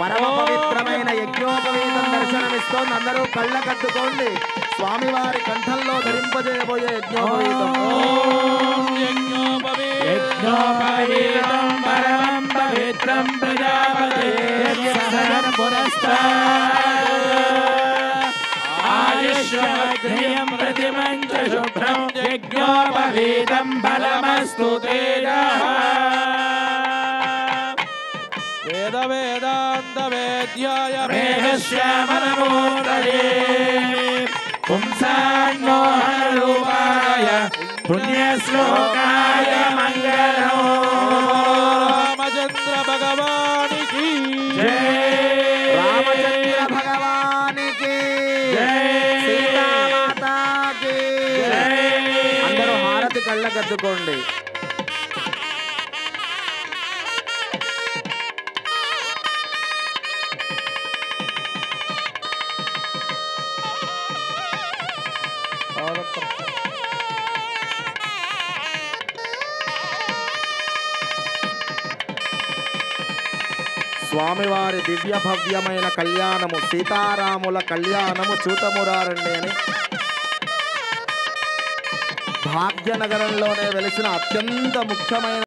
పరమ పవిత్రమైన యజ్ఞోపవీతం దర్శనమిస్తోంది. అందరూ కళ్ళ కట్టుకోండి. స్వామివారి కంఠంలో ధరింపజేయబోయే యజ్ఞోపవీతం. యజ్ఞోపవీతం పరమం పవిత్రం ప్రజాపతిర్యసనం పురస్తాత్ ఆయుష్యమగ్నియం ప్రతిమంచ శుభ్రం యజ్ఞోపవీతం బలమస్తు తేజః. వేద వేదాంత వేద్యాయ మేఘశ్యామలమూర్తయే పుంసాన్మోహనరూపాయ పుణ్యశ్లోకాయ మంగళం. రామచంద్ర భగవానికి జై. రామచంద్ర భగవానికి జై. సీతామాతాకి జై. అందరూ హారతి కళ్ళ కట్టుకోండి. స్వామివారి దివ్య భవ్యమైన కళ్యాణము, సీతారాముల కళ్యాణము చూతమురారండి అని భాగ్యనగరంలోనే వెలిసిన అత్యంత ముఖ్యమైన